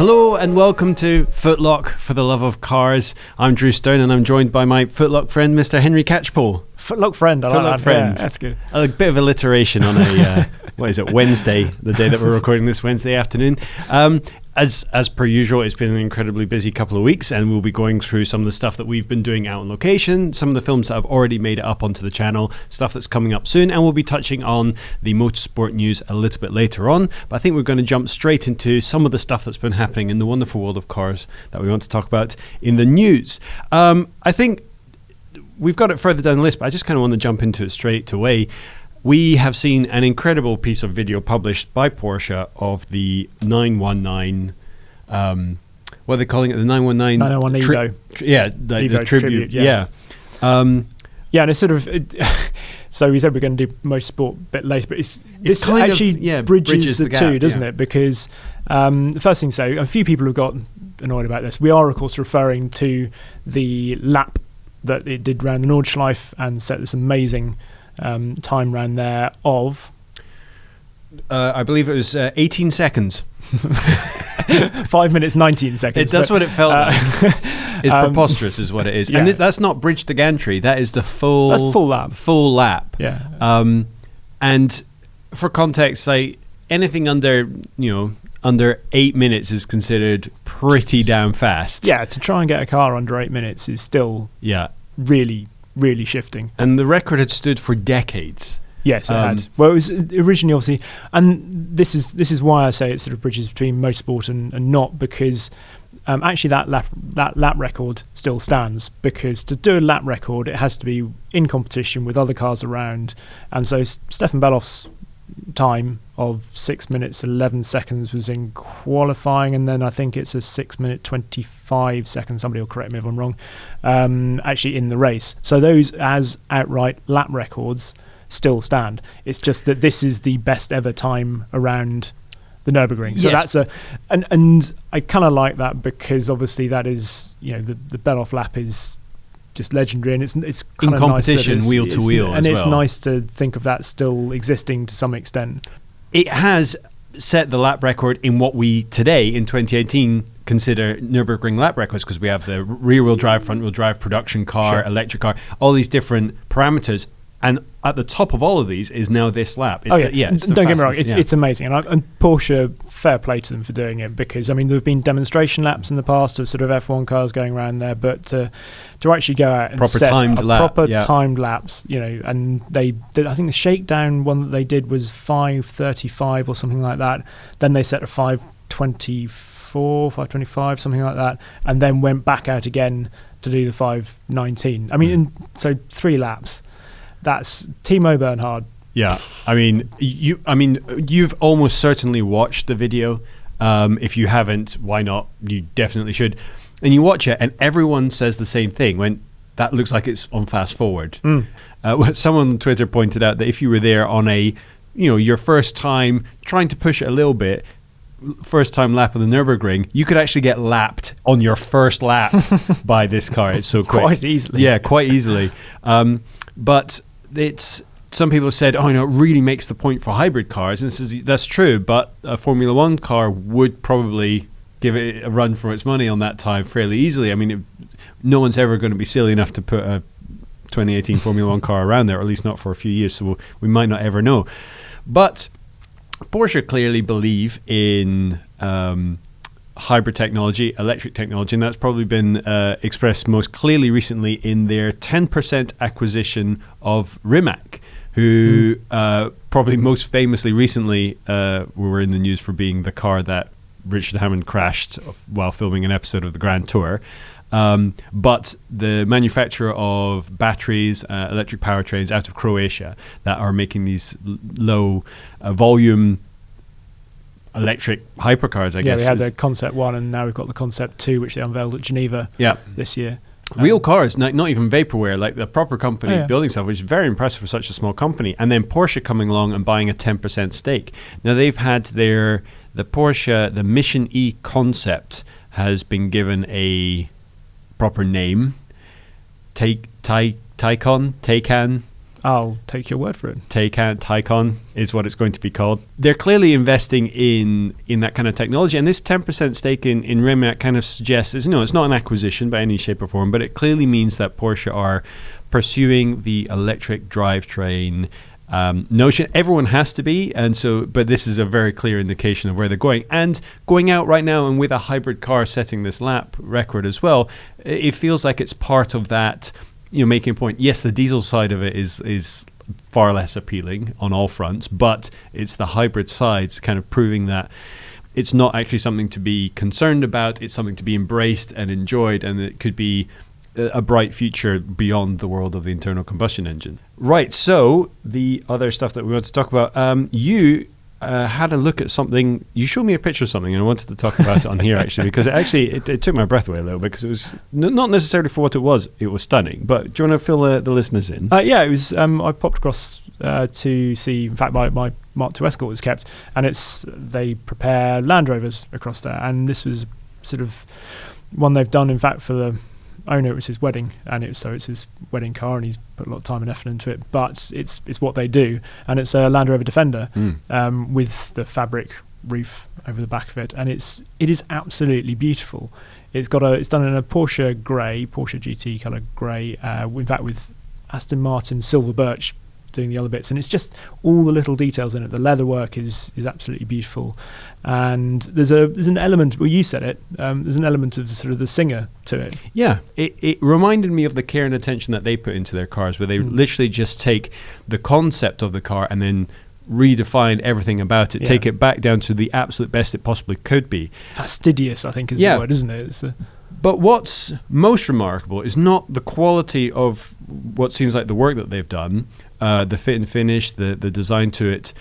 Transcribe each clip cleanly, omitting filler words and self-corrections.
Hello and welcome to FtLoC for the love of cars. I'm Drew Stone and I'm joined by my FtLoC friend, Mr. Henry Catchpole. FtLoC friend, I like that. Friend. Yeah, that's good. A bit of alliteration on a Wednesday, the day that we're recording this Wednesday afternoon. As per usual, it's been an incredibly busy couple of weeks, and we'll be going through some of the stuff that we've been doing out on location, some of the films that have already made it up onto the channel, stuff that's coming up soon, and we'll be touching on the motorsport news a little bit later on. But I think we're going to jump straight into some of the stuff that's been happening in the wonderful world of cars that we want to talk about in the news. I think we've got it further down the list, but I just kind of want to jump into it straight away. We have seen an incredible piece of video published by Porsche of the 919, what are they calling it? The 919? 901 Evo. The tribute. Yeah. And it's sort of... so we said we're going to do motorsport a bit later, but this kind of bridges the two, doesn't it? Because the first thing to say, a few people have got annoyed about this. We are, of course, referring to the lap that it did around the Nordschleife and set this amazing... time round there of I believe it was 18 seconds 5 minutes 19 seconds. That's what it felt like. It's preposterous is what it is. And that's not bridge to gantry, that is the full lap. And for context, like anything under 8 minutes is considered pretty damn fast. To try and get a car under 8 minutes is still really shifting. And the record had stood for decades. Yes, it had. Well, it was originally, obviously, and this is why I say it sort of bridges between motorsport and not, because actually that lap record still stands, because to do a lap record it has to be in competition with other cars around, and so Stefan Belloff's time of 6 minutes 11 seconds was in qualifying, and then I think it's a 6 minute 25 seconds, somebody will correct me if I'm wrong, actually in the race. So those as outright lap records still stand. It's just that this is the best ever time around the Nurburgring. So that's and I kind of like that, because obviously that is, the Belloff lap is just legendary, and it's kind of competition, nice wheel to wheel, and it's nice to think of that still existing to some extent. It has set the lap record in what we today in 2018 consider Nürburgring lap records, because we have the rear wheel drive, front wheel drive, production car, electric car, all these different parameters. And at the top of all of these is now this lap. Don't get me wrong, it's amazing. And Porsche, fair play to them for doing it, because, there have been demonstration laps in the past of sort of F1 cars going around there, but to actually go out and timed laps, and I think the shakedown one that they did was 5:35 or something like that. Then they set a 5:24, 5:25, something like that, and then went back out again to do the 5:19. So 3 laps. That's Timo Bernhard. Yeah, you've almost certainly watched the video. If you haven't, why not? You definitely should. And you watch it, and everyone says the same thing. When that looks like it's on fast forward. Someone on Twitter pointed out that if you were there on your first time trying to push it a little bit, first time lap of the Nürburgring, you could actually get lapped on your first lap by this car. It's so quick. Quite easily. Yeah, quite easily. But some people have said, it really makes the point for hybrid cars, and that's true, but a Formula One car would probably give it a run for its money on that time fairly easily. No one's ever going to be silly enough to put a 2018 Formula One car around there, or at least not for a few years, so we might not ever know. But Porsche clearly believe in hybrid technology, electric technology, and that's probably been expressed most clearly recently in their 10% acquisition of Rimac, who probably most famously recently were in the news for being the car that Richard Hammond crashed while filming an episode of the Grand Tour. But the manufacturer of batteries, electric powertrains out of Croatia that are making these low volume electric hypercars, I guess. We had the Concept 1, and now we've got the Concept 2, which they unveiled at Geneva this year. Real cars, not even vaporware, like the proper company building stuff, which is very impressive for such a small company. And then Porsche coming along and buying a 10% stake. Now they've had the Porsche, the Mission E concept has been given a proper name. Taycan. I'll take your word for it. Taycan is what it's going to be called. They're clearly investing in that kind of technology, and this 10% stake in Rimac kind of suggests, it's not an acquisition by any shape or form, but it clearly means that Porsche are pursuing the electric drivetrain notion. Everyone has to be, but this is a very clear indication of where they're going. And going out right now and with a hybrid car setting this lap record as well, it feels like it's part of that, making a point. Yes, the diesel side of it is far less appealing on all fronts, but it's the hybrid sides kind of proving that it's not actually something to be concerned about. It's something to be embraced and enjoyed, and it could be a bright future beyond the world of the internal combustion engine. Right, so the other stuff that we want to talk about, you had a look at something. You showed me a picture of something, and I wanted to talk about it on here actually, because it took my breath away a little bit, because it was not necessarily for what it was stunning. But do you want to fill the listeners in? Yeah, it was. I popped across to see. In fact, my Mark II Escort was kept, and they prepare Land Rovers across there, and this was sort of one they've done. In fact, for the owner, it was his wedding, and it's his wedding car, and he's put a lot of time and effort into it, but it's what they do, and it's a Land Rover Defender with the fabric roof over the back of it, and it is absolutely beautiful. It's done in a Porsche GT colour grey, in fact with Aston Martin silver birch doing the other bits, and it's just all the little details in it. The leatherwork is absolutely beautiful, and there's an element. Well, you said it. There's an element of sort of the Singer to it. Yeah, it reminded me of the care and attention that they put into their cars, where they literally just take the concept of the car and then redefine everything about it, take it back down to the absolute best it possibly could be. Fastidious, I think, is the word, isn't it? But what's most remarkable is not the quality of what seems like the work that they've done, the fit and finish, the design to it.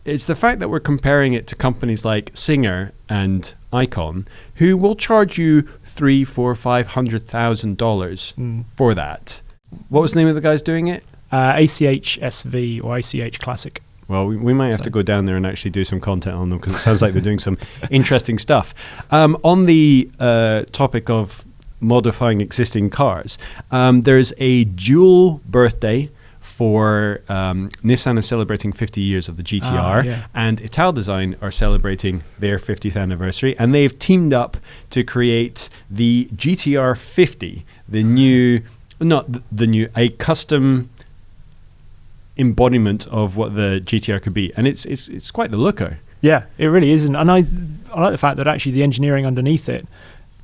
It's the fact that we're comparing it to companies like Singer and Icon, who will charge you $300,000-$500,000 for that. What was the name of the guys doing it? ACH SV or ACH Classic. Well, we might have to go down there and actually do some content on them, because it sounds like they're doing some interesting stuff. On the topic of modifying existing cars, there's a dual birthday for Nissan is celebrating 50 years of the GTR, and Italdesign are celebrating their 50th anniversary, and they've teamed up to create the GTR 50, a custom embodiment of what the GTR could be, and it's quite the looker. Yeah, it really is, and I like the fact that actually the engineering underneath it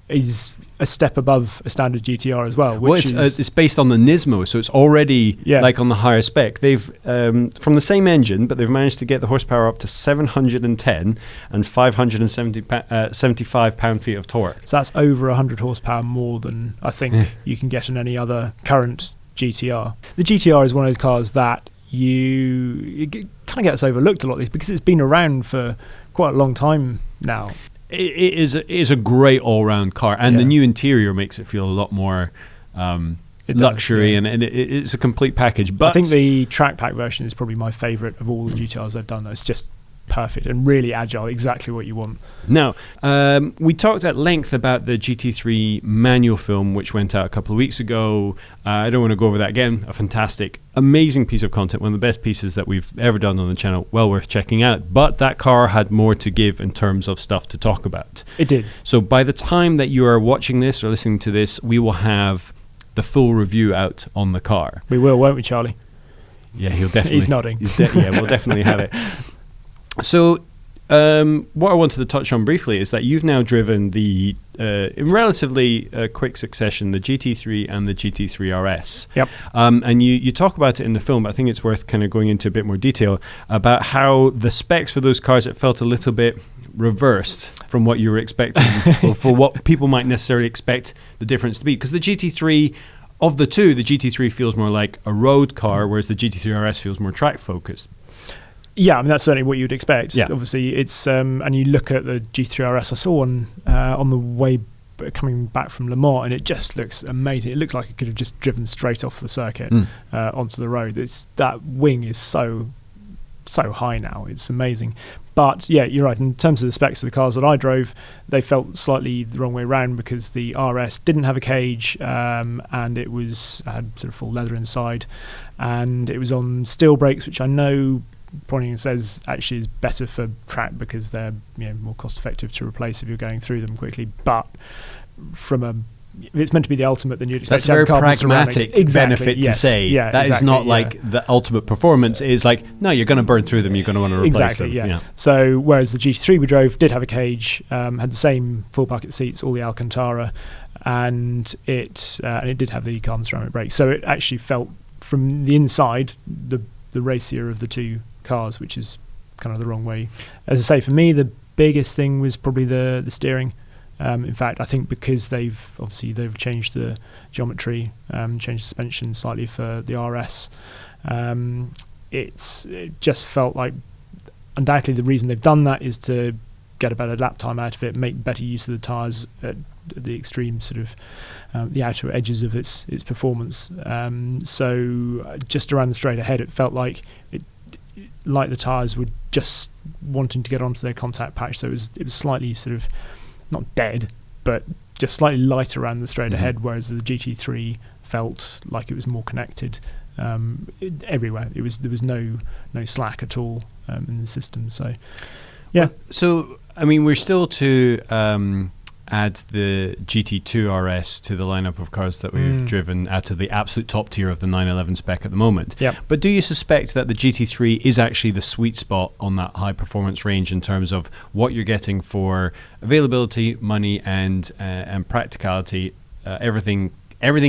is a step above a standard GTR as well. It's based on the Nismo, so it's already like on the higher spec. They've from the same engine, but they've managed to get the horsepower up to 710 and 575 pound-feet of torque. So that's over 100 horsepower more than I think you can get in any other current GTR. The GTR is one of those cars that it kind of gets overlooked a lot, because it's been around for quite a long time now. It is a great all-round car, and the new interior makes it feel a lot more luxury, and it's a complete package. But I think the track pack version is probably my favourite of all the GTRs they've done. It's just perfect and really agile, exactly what you want. Now, we talked at length about the GT3 manual film, which went out a couple of weeks ago. I don't want to go over that again. A fantastic, amazing piece of content, one of the best pieces that we've ever done on the channel, well worth checking out. But that car had more to give in terms of stuff to talk about. It did. So by the time that you are watching this or listening to this, we will have the full review out on the car. We will, won't we, Charlie? Yeah, he'll definitely. He's nodding. We'll definitely have it. So what I wanted to touch on briefly is that you've now driven in relatively quick succession the GT3 and the GT3 RS. Yep. And you talk about it in the film, but I think it's worth kind of going into a bit more detail about how the specs for those cars, it felt a little bit reversed from what you were expecting, or for what people might necessarily expect the difference to be. Because the GT3, of the two, the GT3 feels more like a road car, whereas the GT3 RS feels more track focused. Yeah, I mean, that's certainly what you'd expect. Yeah. Obviously, it's and you look at the GT3 RS. I saw one on the way coming back from Le Mans, and it just looks amazing. It looks like it could have just driven straight off the circuit onto the road. That wing is so high now. It's amazing. But yeah, you're right. In terms of the specs of the cars that I drove, they felt slightly the wrong way around, because the RS didn't have a cage, and it had sort of full leather inside. and it was on steel brakes, which I know Porsche says actually is better for track because they're more cost effective to replace if you're going through them quickly. But if it's meant to be the ultimate, then you'd expect that's a very pragmatic benefit to say. Yeah, that is not like the ultimate performance. It is like, no, you're going to burn through them. You're going to want to replace them. Yeah. So whereas the GT3 we drove did have a cage, had the same full bucket seats, all the Alcantara, and it did have the carbon ceramic brakes. So it actually felt from the inside the racier of the two cars, which is kind of the wrong way. As I say, for me, the biggest thing was probably the steering. In fact, I think because they've changed the geometry, changed suspension slightly for the RS, it just felt like undoubtedly the reason they've done that is to get a better lap time out of it, make better use of the tyres at the extreme sort of the outer edges of its performance. So just around the straight ahead, it felt like the tyres were just wanting to get onto their contact patch. So it was slightly sort of not dead, but just slightly lighter around the straight ahead, whereas the GT3 felt like it was more connected everywhere. There was no slack at all in the system. So, yeah. So, I mean, we're still to add the GT2 RS to the lineup of cars that we've driven out of the absolute top tier of the 911 spec at the moment. Yep. But do you suspect that the GT3 is actually the sweet spot on that high performance range in terms of what you're getting for availability, money, and practicality, everything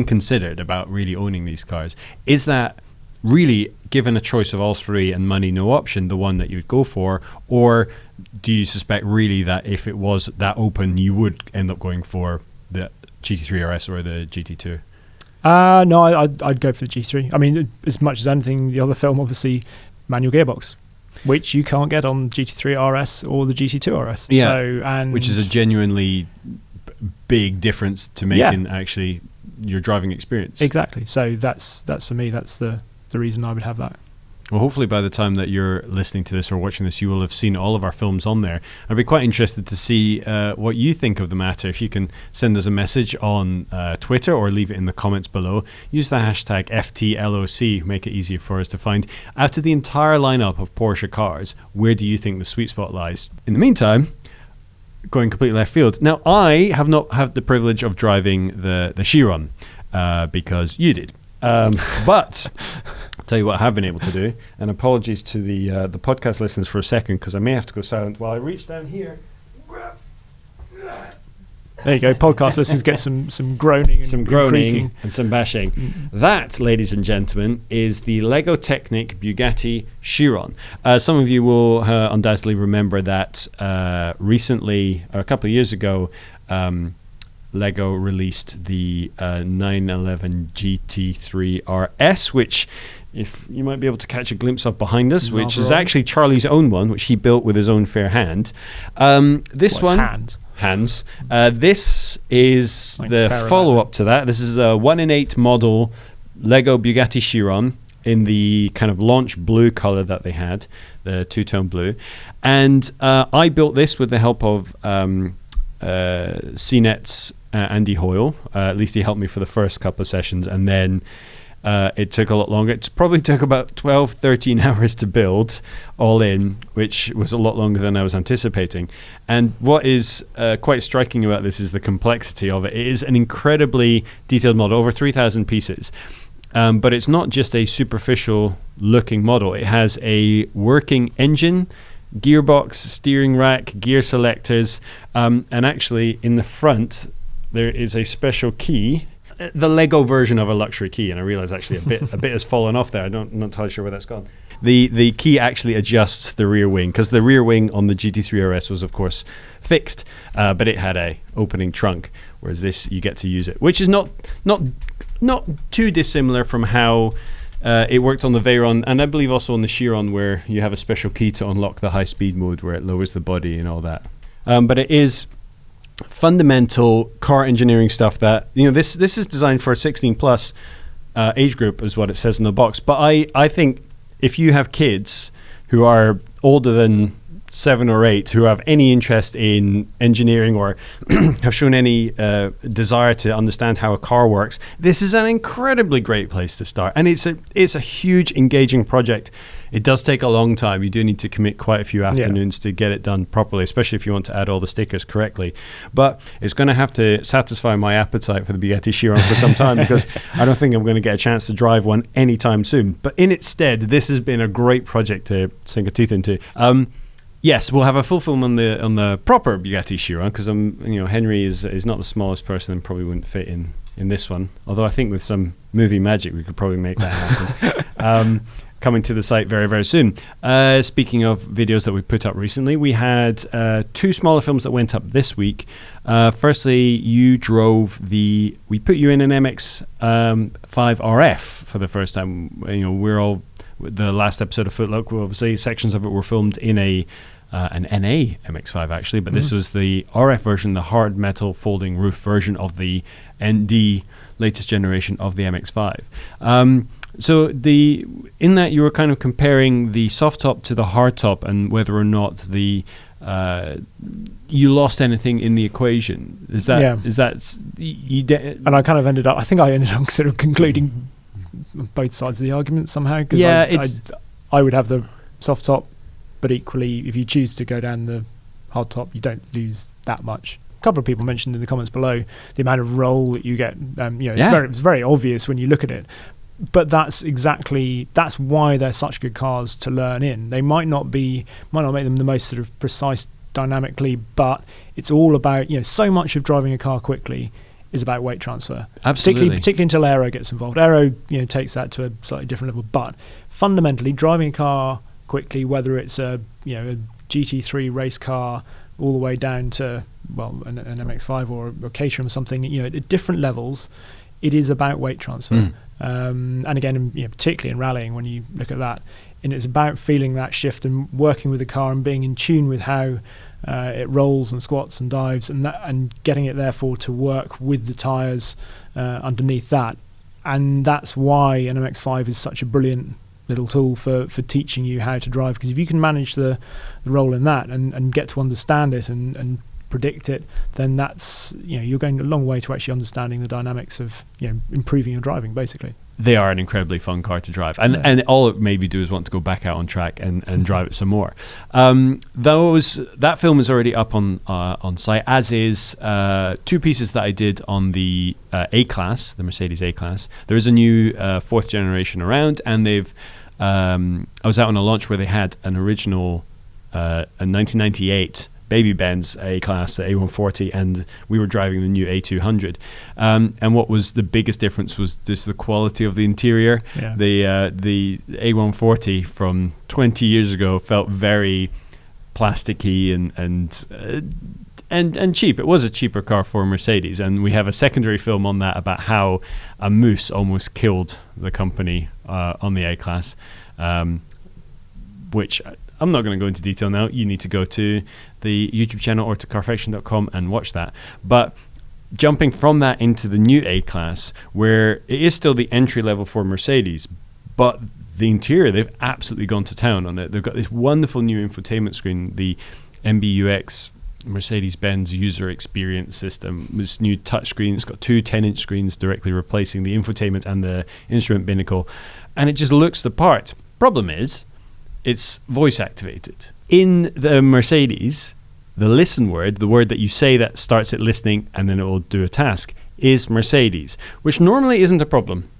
considered about really owning these cars? Is that really, given a choice of all three and money no option, the one that you would go for? Or do you suspect really that if it was that open, you would end up going for the GT3 RS or the GT2? No, I'd go for the GT3. I mean, as much as anything, the other film, obviously, manual gearbox, which you can't get on GT3 RS or the GT2 RS. Yeah, so, which is a genuinely big difference to making actually your driving experience. Exactly. So that's for me, that's the reason I would have that. Well, hopefully by the time that you're listening to this or watching this, you will have seen all of our films on there. I'd be quite interested to see what you think of the matter. If you can send us a message on Twitter or leave it in the comments below. Use the hashtag FtLoC, make it easier for us to find. Out of the entire lineup of Porsche cars, where do you think the sweet spot lies? In the meantime, going completely left field. Now, I have not had the privilege of driving the Chiron because you did. But I'll tell you what I have been able to do, and apologies to the podcast listeners for a second because I may have to go silent while I reach down here. There you go, podcast listeners get some groaning and some bashing. That, ladies and gentlemen, is the Lego Technic Bugatti Chiron. Some of you will undoubtedly remember that recently, or a couple of years ago, Lego released the 911 GT3 RS, which if you might be able to catch a glimpse of behind us, which is actually Charlie's own one, which he built with his own fair hand. This is like the follow-up to that. This is a 1-in-8 model Lego Bugatti Chiron in the kind of launch blue color that they had, the two-tone blue. And I built this with the help of CNET's Andy Hoyle. At least he helped me for the first couple of sessions, and then it took a lot longer. It probably took about 12-13 hours to build all in, which was a lot longer than I was anticipating. And what is quite striking about this is the complexity of it. It is an incredibly detailed model, over 3,000 pieces. But it's not just a superficial looking model. It has a working engine, gearbox, steering rack, gear selectors, and actually in the front there is a special key, the Lego version of a luxury key, and I realize actually a bit has fallen off there. I'm not entirely sure where that's gone. The key actually adjusts the rear wing, because the rear wing on the GT3 RS was of course fixed, but it had a opening trunk, whereas this you get to use it, which is not too dissimilar from how it worked on the Veyron, and I believe also on the Chiron, where you have a special key to unlock the high speed mode where it lowers the body and all that. But it is fundamental car engineering stuff that, this is designed for a 16 plus age group, is what it says in the box. But I think if you have kids who are older than 7 or 8 who have any interest in engineering or have shown any desire to understand how a car works, this is an incredibly great place to start. And it's a huge, engaging project. It does take a long time. You do need to commit quite a few afternoons to get it done properly, especially if you want to add all the stickers correctly. But it's going to have to satisfy my appetite for the Bugatti Chiron for some time, because I don't think I'm going to get a chance to drive one anytime soon. But in its stead, this has been a great project to sink a teeth into. Yes, we'll have a full film on the proper Bugatti Chiron, because Henry is not the smallest person and probably wouldn't fit in this one. Although I think with some movie magic, we could probably make that happen. Coming to the site very, very soon. Speaking of videos that we put up recently, we had 2 smaller films that went up this week. Firstly, you drove we put you in an MX-5 RF for the first time. We're all, the last episode of FtLoC, obviously sections of it were filmed in an NA MX-5 actually, but this was the RF version, the hard metal folding roof version of the ND latest generation of the MX-5. So in that you were kind of comparing the soft top to the hard top, and whether or not you lost anything in the equation. Is that and I kind of ended up sort of concluding both sides of the argument somehow, because I would have the soft top, but equally if you choose to go down the hard top, you don't lose that much. A couple of people mentioned in the comments below the amount of roll that you get. It's very obvious when you look at it. But that's why they're such good cars to learn in. They might not make them the most sort of precise dynamically, but it's all about, so much of driving a car quickly is about weight transfer. Absolutely. Particularly until aero gets involved. Aero, takes that to a slightly different level. But fundamentally, driving a car quickly, whether it's a GT3 race car all the way down to an MX-5 or a Caterham or something, at different levels, it is about weight transfer. And again, particularly in rallying, when you look at that, and it's about feeling that shift and working with the car and being in tune with how it rolls and squats and dives, and getting it therefore to work with the tyres underneath that. And that's why an MX-5 is such a brilliant little tool for teaching you how to drive, because if you can manage the roll in that and get to understand it and predict it, then that's you're going a long way to actually understanding the dynamics of improving your driving. Basically, they are an incredibly fun car to drive, and all it made me do is want to go back out on track and drive it some more. That film is already up on site, as is 2 pieces that I did on the A-Class, the Mercedes A-Class. There is a new 4th generation around, and they've I was out on a launch where they had an original a 1998 Baby Benz A-Class, the A140, and we were driving the new A200. And what was the biggest difference was just the quality of the interior. Yeah. The A140 from 20 years ago felt very plasticky and cheap. It was a cheaper car for Mercedes, and we have a secondary film on that about how a moose almost killed the company on the A-Class, which I'm not going to go into detail now. You need to go to the YouTube channel or to carfection.com and watch that. But jumping from that into the new A-Class, where it is still the entry level for Mercedes, but the interior, they've absolutely gone to town on it. They've got this wonderful new infotainment screen, the MBUX, Mercedes-Benz user experience system, this new touchscreen. It's got 2 10-inch screens directly replacing the infotainment and the instrument binnacle, and it just looks the part. Problem is, it's voice activated. In the Mercedes, the listen word, the word that you say that starts it listening and then it will do a task, is Mercedes, which normally isn't a problem.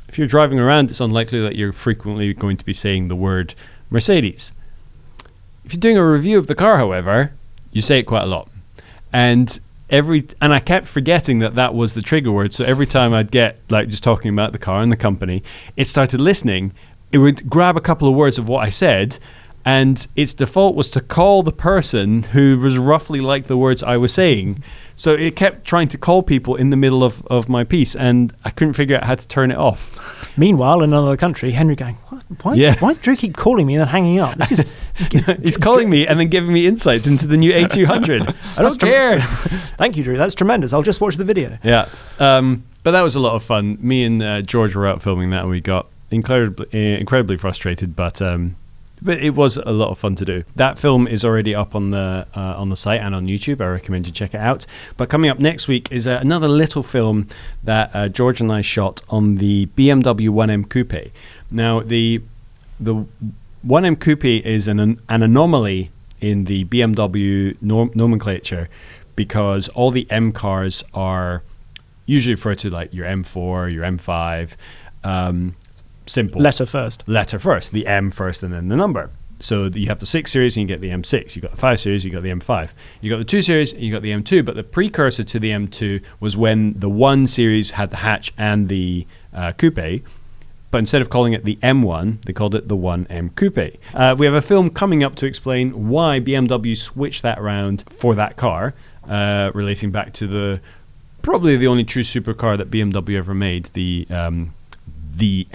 If you're driving around, it's unlikely that you're frequently going to be saying the word Mercedes. If you're doing a review of the car, however, you say it quite a lot. And I kept forgetting that was the trigger word. So every time I'd get just talking about the car and the company, it started listening. It would grab a couple of words of what I said, and its default was to call the person who was roughly like the words I was saying. So it kept trying to call people in the middle of my piece, and I couldn't figure out how to turn it off. Meanwhile, in another country, Henry going, why does Drew keep calling me and then hanging up? He's calling me and then giving me insights into the new A200. I don't care. Thank you, Drew. That's tremendous. I'll just watch the video. Yeah. But that was a lot of fun. Me and George were out filming that, and we got incredibly frustrated, but But it was a lot of fun to do. That film is already up on the site and on YouTube. I recommend you check it out. But coming up next week is another little film that George and I shot on the BMW 1M Coupe. Now, the 1M Coupe is an anomaly in the BMW nomenclature, because all the M cars are usually referred to like your M4, your M5, simple. Letter first. The M first and then the number. So you have the 6 Series and you get the M6. You've got the 5 Series, you got the M5. You got the 2 Series and you got the M2. But the precursor to the M2 was when the 1 Series had the hatch and the coupe. But instead of calling it the M1, they called it the 1M Coupe. We have a film coming up to explain why BMW switched that around for that car, relating back to probably the only true supercar that BMW ever made, the M1. The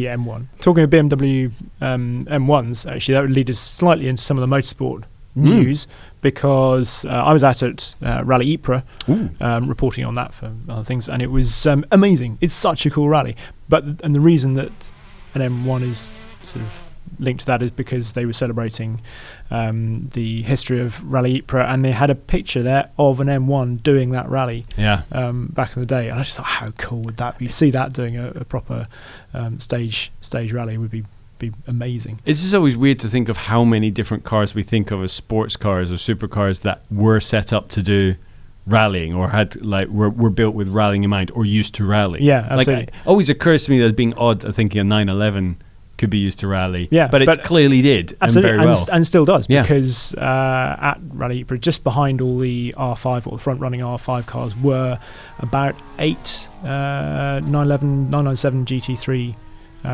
M1. Talking of BMW M1s, actually, that would lead us slightly into some of the motorsport news, because I was out at Rally Ypres reporting on that for other things, and it was amazing. It's such a cool rally. And the reason that an M1 is sort of linked to that is because they were celebrating the history of Rally Ypres, and they had a picture there of an M1 doing that rally back in the day. And I just thought, how cool would that be? See that doing a proper stage rally would be amazing. It's just always weird to think of how many different cars we think of as sports cars or supercars that were set up to do rallying, or had were built with rallying in mind, or used to rally. Yeah, absolutely. Like, it always occurs to me as being odd, I think a 911 could be used to rally. Yeah, but it clearly did, absolutely, and very well. And still does, because at Rally Ypres, just behind all the R5 or the front-running R5 cars, were about 8 911, 997 GT3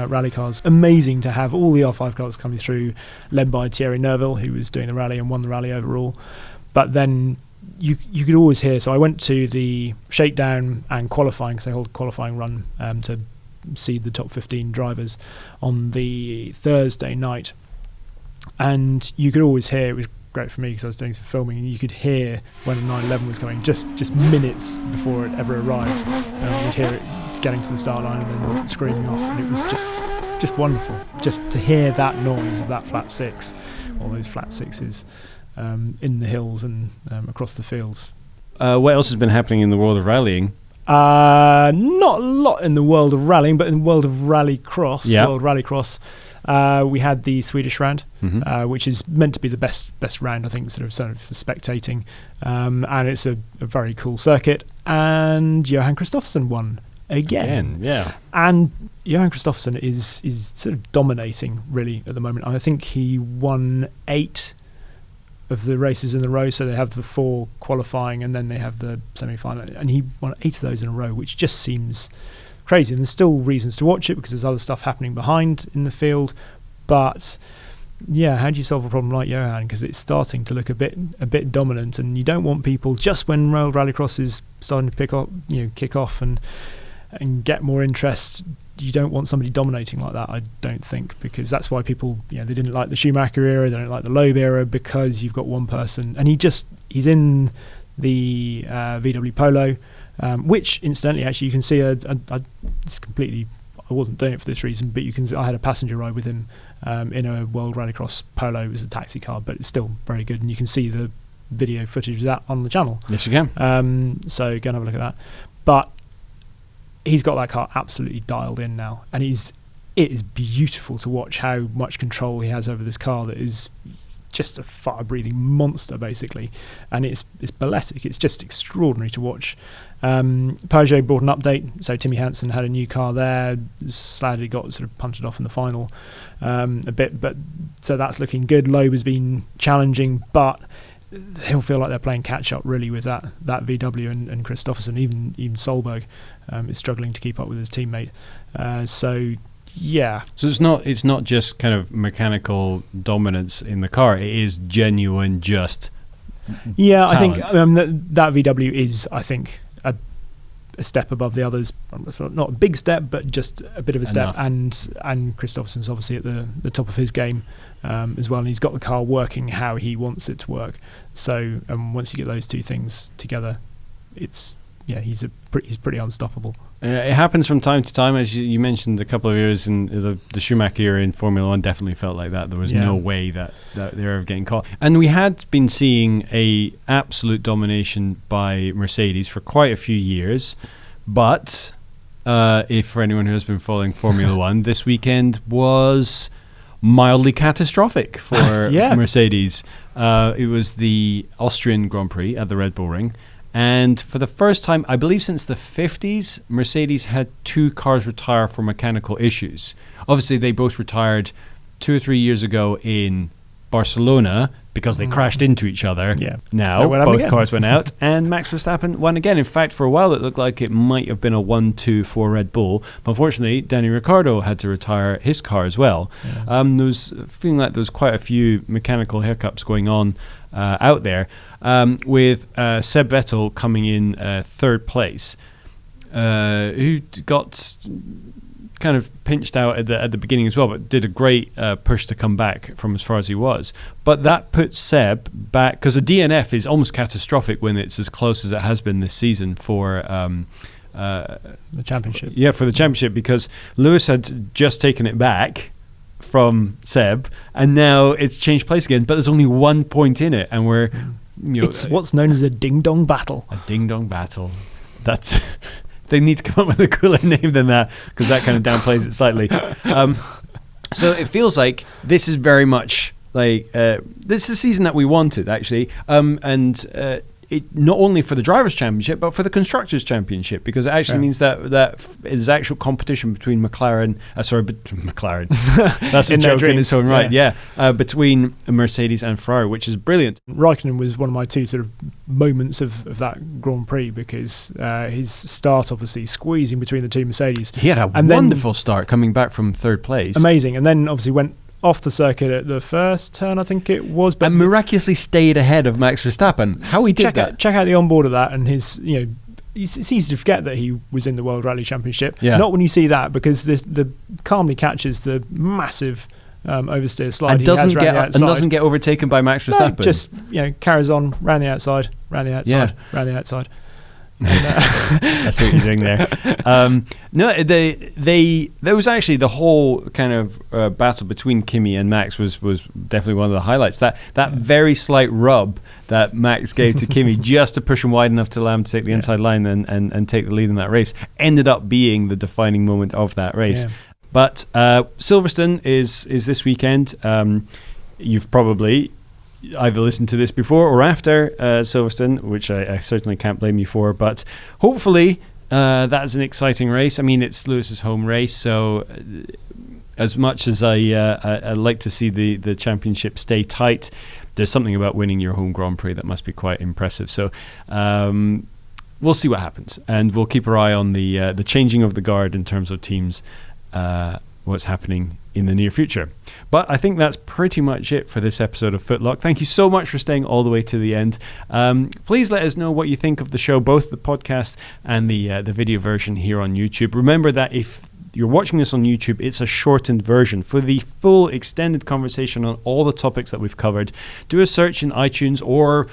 rally cars. Amazing to have all the R5 cars coming through, led by Thierry Neuville, who was doing the rally and won the rally overall. But then you could always hear, so I went to the shakedown and qualifying, because they hold a qualifying run to seed the top 15 drivers on the Thursday night, and you could always hear, it was great for me because I was doing some filming, and you could hear when a 911 was going, just minutes before it ever arrived, you'd hear it getting to the start line and then screaming off, and it was just wonderful just to hear that noise of that flat six, all those flat sixes in the hills and across the fields. What else has been happening in the world of rallying? Not a lot in the world of rallying, but in the world of rallycross, World Rallycross, we had the Swedish round, which is meant to be the best round, I think, sort of for spectating, and it's a very cool circuit. And Johan Kristoffersson won again. And Johan Kristoffersson is sort of dominating really at the moment. I think he won 8 of the races in a row, so they have the 4 qualifying and then they have the semi-final, and he won 8 of those in a row, which just seems crazy. And there's still reasons to watch it because there's other stuff happening behind in the field, but how do you solve a problem like Johan? Because it's starting to look a bit dominant, and you don't want people, just when World Rallycross is starting to kick off and get more interest, you don't want somebody dominating like that, I don't think, because that's why people, they didn't like the Schumacher era, they don't like the Loeb era, because you've got one person, and he's in the VW Polo, which incidentally, actually, you can see it's completely, I wasn't doing it for this reason, but I had a passenger ride with him in a World Rallycross Polo. It was a taxi car, but it's still very good, and you can see the video footage of that on the channel. Yes, you can. So go and have a look at that. But he's got that car absolutely dialed in now, and it is beautiful to watch how much control he has over this car that is just a fire-breathing monster, basically, and it's balletic. It's just extraordinary to watch. Peugeot brought an update, so Timmy Hansen had a new car there. Sadly got sort of punted off in the final a bit, but so that's looking good. Loeb has been challenging, but they'll feel like they're playing catch-up really with that VW and Kristoffersson. Even Solberg is struggling to keep up with his teammate. So it's not just kind of mechanical dominance in the car. It is genuine, just talent. I think that VW is, I think, a step above the others. Not a big step, but just a bit of a step. And Kristoffersson's obviously at the top of his game as well, and he's got the car working how he wants it to work. So once you get those two things together, it's he's pretty unstoppable. It happens from time to time, as you mentioned. A couple of years in the Schumacher era in Formula One definitely felt like that. There was no way that they're ever getting caught. And we had been seeing a absolute domination by Mercedes for quite a few years. But if for anyone who has been following Formula One, this weekend was mildly catastrophic for Mercedes. It was the Austrian Grand Prix at the Red Bull Ring. And for the first time, I believe since the 50s, Mercedes had 2 cars retire for mechanical issues. Obviously, they both retired 2 or 3 years ago in Barcelona because they crashed into each other. Yeah. Now, both cars went out, and Max Verstappen won again. In fact, for a while, it looked like it might have been a 1-2 for Red Bull. But unfortunately, Danny Ricciardo had to retire his car as well. Yeah. There was feeling like there was quite a few mechanical hiccups going on out there, with Seb Vettel coming in 3rd place, who got kind of pinched out at the beginning as well, but did a great push to come back from as far as he was. But that put Seb back, because a DNF is almost catastrophic when it's as close as it has been this season for the championship. For the championship, because Lewis had just taken it back from Seb, and now it's changed place again, but there's only 1 point in it, and we're it's what's known as a ding-dong battle. A ding-dong battle. That's they need to come up with a cooler name than that, because that kind of downplays it slightly. So it feels like this is very much like this is the season that we wanted, actually, and it not only for the Drivers' Championship, but for the Constructors' Championship, because it actually means that is actual competition between McLaren. McLaren. That's a joke in its own right. Between Mercedes and Ferrari, which is brilliant. Raikkonen was one of my 2 sort of moments of that Grand Prix, because his start, obviously squeezing between the 2 Mercedes. He had a wonderful start coming back from 3rd place. Amazing, and then obviously went off the circuit at the first turn, I think it was, but and miraculously stayed ahead of Max Verstappen. How he did that? Check out the onboard of that, and his, it's easy to forget that he was in the World Rally Championship. Yeah. Not when you see that, because the calmly catches the massive oversteer slide and doesn't get overtaken by Max Verstappen. No, just carries on round the outside. I see what you're doing there. There was actually the whole kind of battle between Kimi and Max was definitely one of the highlights. That very slight rub that Max gave to Kimi just to push him wide enough to allow him to take the inside line and take the lead in that race ended up being the defining moment of that race. Yeah. But Silverstone is this weekend. You've probably either listened to this before or after Silverstone, which I certainly can't blame you for, but hopefully that's an exciting race. I mean, it's Lewis's home race, so as much as I'd like to see the championship stay tight, there's something about winning your home Grand Prix that must be quite impressive. So we'll see what happens, and we'll keep our eye on the changing of the guard in terms of teams, what's happening in the near future. But I think that's pretty much it for this episode of FtLoC. Thank you so much for staying all the way to the end. Please let us know what you think of the show, both the podcast and the video version here on YouTube. Remember that if you're watching this on YouTube, it's a shortened version. For the full extended conversation on all the topics that we've covered, do a search in iTunes or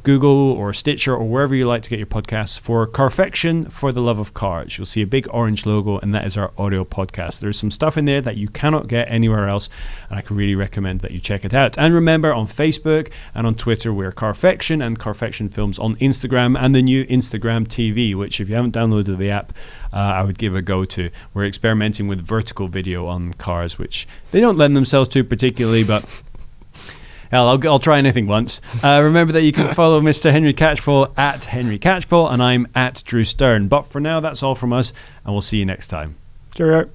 Google or Stitcher or wherever you like to get your podcasts for Carfection for the Love of Cars. You'll see a big orange logo, and that is our audio podcast. There's some stuff in there that you cannot get anywhere else, and I can really recommend that you check it out. And remember, on Facebook and on Twitter, we're Carfection and Carfection Films on Instagram, and the new Instagram TV, which if you haven't downloaded the app, I would give a go to. We're experimenting with vertical video on cars, which they don't lend themselves to particularly, but hell, I'll try anything once. Remember that you can follow Mr. Henry Catchpole at Henry Catchpole, and I'm at Drew Stern. But for now, that's all from us, and we'll see you next time. Cheerio.